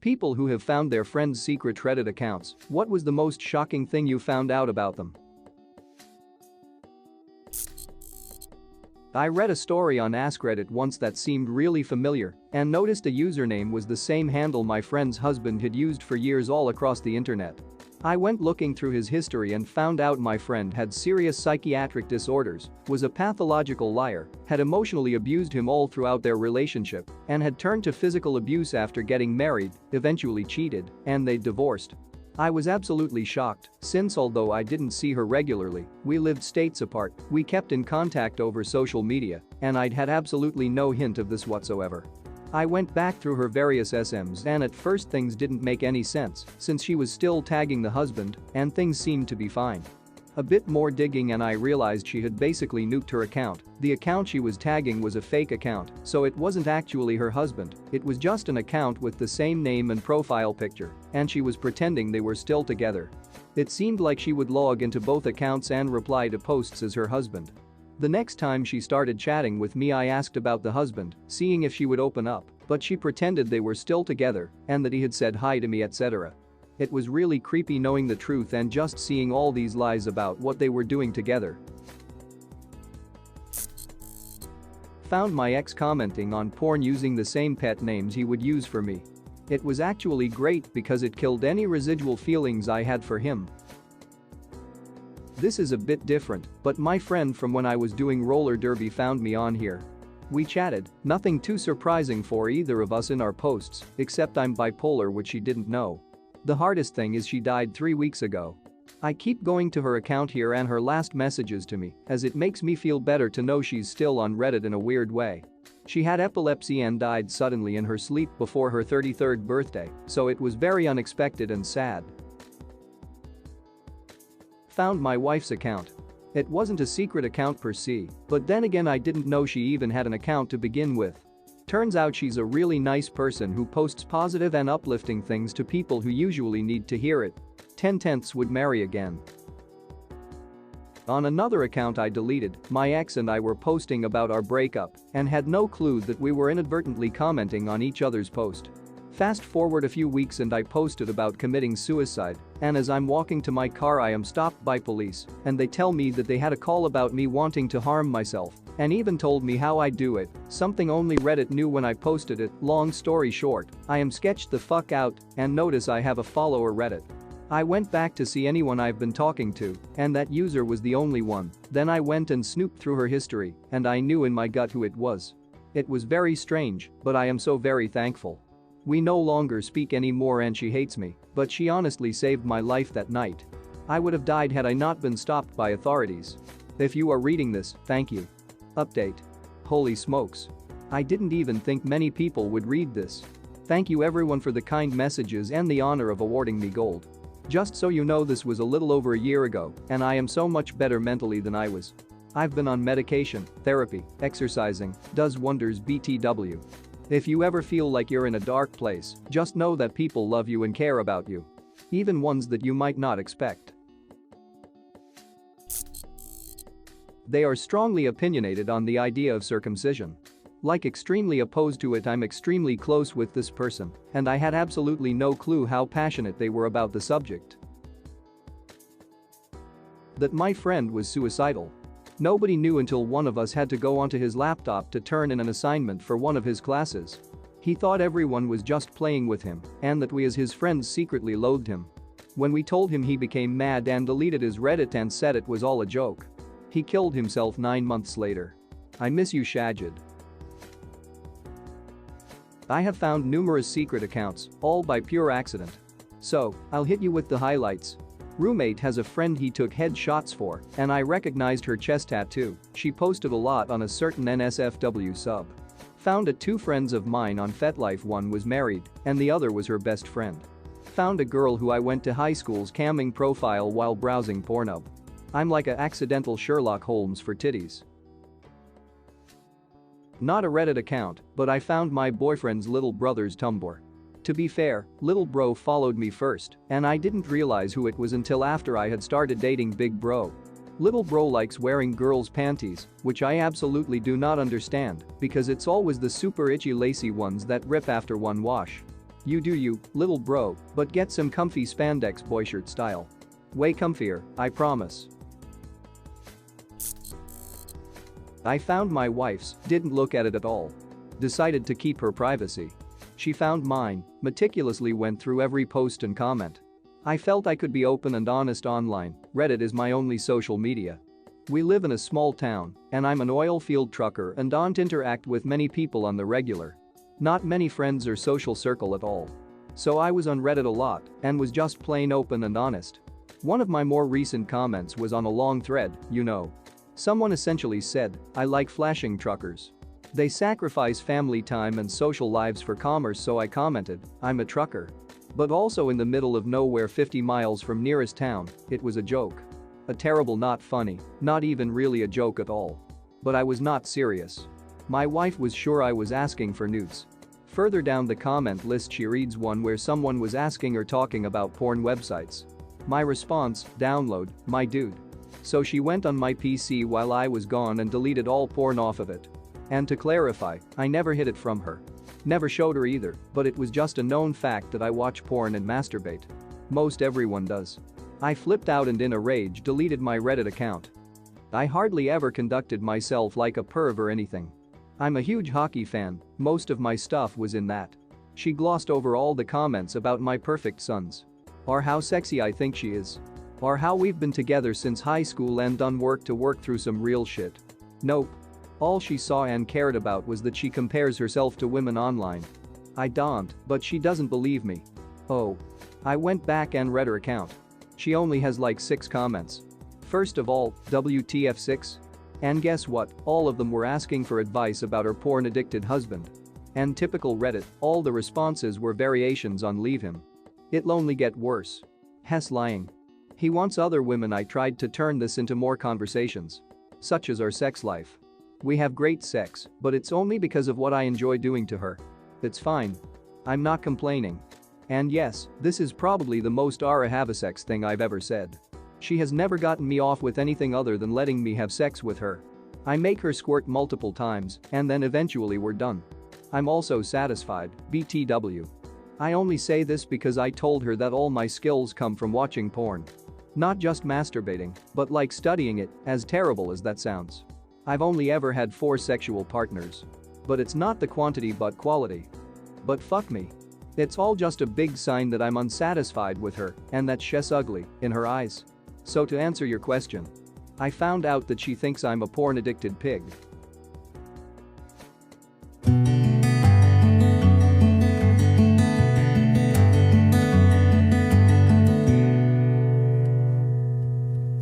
People who have found their friends' secret Reddit accounts, what was the most shocking thing you found out about them? I read a story on AskReddit once that seemed really familiar and noticed a username was the same handle my friend's husband had used for years all across the internet. I went looking through his history and found out my friend had serious psychiatric disorders, was a pathological liar, had emotionally abused him all throughout their relationship, and had turned to physical abuse after getting married, eventually cheated, and they divorced. I was absolutely shocked, since although I didn't see her regularly, we lived states apart, we kept in contact over social media, and I'd had absolutely no hint of this whatsoever. I went back through her various SMs and at first things didn't make any sense since she was still tagging the husband and things seemed to be fine. A bit more digging and I realized she had basically nuked her account. The account she was tagging was a fake account, so it wasn't actually her husband, it was just an account with the same name and profile picture, and she was pretending they were still together. It seemed like she would log into both accounts and reply to posts as her husband. The next time she started chatting with me I asked about the husband, seeing if she would open up, but she pretended they were still together and that he had said hi to me etc. It was really creepy knowing the truth and just seeing all these lies about what they were doing together. Found my ex commenting on porn using the same pet names he would use for me. It was actually great because it killed any residual feelings I had for him. This is a bit different, but my friend from when I was doing roller derby found me on here. We chatted, nothing too surprising for either of us in our posts, except I'm bipolar, which she didn't know. The hardest thing is she died 3 weeks ago. I keep going to her account here and her last messages to me, as it makes me feel better to know she's still on Reddit in a weird way. She had epilepsy and died suddenly in her sleep before her 33rd birthday, so it was very unexpected and sad. Found my wife's account. It wasn't a secret account per se, but then again I didn't know she even had an account to begin with. Turns out she's a really nice person who posts positive and uplifting things to people who usually need to hear it. 10/10ths would marry again. On another account I deleted, my ex and I were posting about our breakup and had no clue that we were inadvertently commenting on each other's post. Fast forward a few weeks and I posted about committing suicide, and as I'm walking to my car I am stopped by police and they tell me that they had a call about me wanting to harm myself and even told me how I do it, something only Reddit knew when I posted it. Long story short, I am sketched the fuck out and notice I have a follower Reddit. I went back to see anyone I've been talking to and that user was the only one. Then I went and snooped through her history and I knew in my gut who it was. It was very strange, but I am so very thankful. We no longer speak anymore and she hates me, but she honestly saved my life that night. I would have died had I not been stopped by authorities. If you are reading this, thank you. Update. Holy smokes. I didn't even think many people would read this. Thank you everyone for the kind messages and the honor of awarding me gold. Just so you know, this was a little over a year ago and I am so much better mentally than I was. I've been on medication, therapy, exercising, does wonders BTW. If you ever feel like you're in a dark place, just know that people love you and care about you. Even ones that you might not expect. They are strongly opinionated on the idea of circumcision. Like extremely opposed to it. I'm extremely close with this person, and I had absolutely no clue how passionate they were about the subject. That my friend was suicidal. Nobody knew until one of us had to go onto his laptop to turn in an assignment for one of his classes. He thought everyone was just playing with him and that we as his friends secretly loathed him. When we told him, he became mad and deleted his Reddit and said it was all a joke. He killed himself 9 months later. I miss you, Shajid. I have found numerous secret accounts, all by pure accident. So, I'll hit you with the highlights. Roommate has a friend he took headshots for, and I recognized her chest tattoo. She posted a lot on a certain NSFW sub. Found at 2 friends of mine on FetLife. One was married, and the other was her best friend. Found a girl who I went to high school's camming profile while browsing Pornhub. I'm like a accidental Sherlock Holmes for titties. Not a Reddit account, but I found my boyfriend's little brother's Tumblr. To be fair, little bro followed me first, and I didn't realize who it was until after I had started dating big bro. Little bro likes wearing girls' panties, which I absolutely do not understand because it's always the super itchy lacy ones that rip after one wash. You do you, little bro, but get some comfy spandex boyshirt style. Way comfier, I promise. I found my wife's, didn't look at it at all. Decided to keep her privacy. She found mine, meticulously went through every post and comment. I felt I could be open and honest online. Reddit is my only social media. We live in a small town, and I'm an oil field trucker and don't interact with many people on the regular. Not many friends or social circle at all. So I was on Reddit a lot and was just plain open and honest. One of my more recent comments was on a long thread, you know. Someone essentially said, I like flashing truckers. They sacrifice family time and social lives for commerce, so I commented, I'm a trucker. But also in the middle of nowhere 50 miles from nearest town, it was a joke. A terrible, not funny, not even really a joke at all. But I was not serious. My wife was sure I was asking for nudes. Further down the comment list she reads one where someone was asking or talking about porn websites. My response, download, my dude. So she went on my PC while I was gone and deleted all porn off of it. And to clarify, I never hid it from her. Never showed her either, but it was just a known fact that I watch porn and masturbate. Most everyone does. I flipped out and in a rage deleted my Reddit account. I hardly ever conducted myself like a perv or anything. I'm a huge hockey fan, most of my stuff was in that. She glossed over all the comments about my perfect sons. Or how sexy I think she is. Or how we've been together since high school and done work to work through some real shit. Nope. All she saw and cared about was that she compares herself to women online. I don't, but she doesn't believe me. Oh. I went back and read her account. She only has like 6 comments. First of all, WTF6? And guess what, all of them were asking for advice about her porn-addicted husband. And typical Reddit, all the responses were variations on leave him. It'll only get worse. Hess lying. He wants other women. I tried to turn this into more conversations. Such as our sex life. We have great sex, but it's only because of what I enjoy doing to her. It's fine. I'm not complaining. And yes, this is probably the most "Ara have a sex" thing I've ever said. She has never gotten me off with anything other than letting me have sex with her. I make her squirt multiple times, and then eventually we're done. I'm also satisfied, BTW. I only say this because I told her that all my skills come from watching porn. Not just masturbating, but like studying it, as terrible as that sounds. I've only ever had 4 sexual partners. But it's not the quantity but quality. But fuck me. It's all just a big sign that I'm unsatisfied with her and that she's ugly in her eyes. So to answer your question, I found out that she thinks I'm a porn-addicted pig.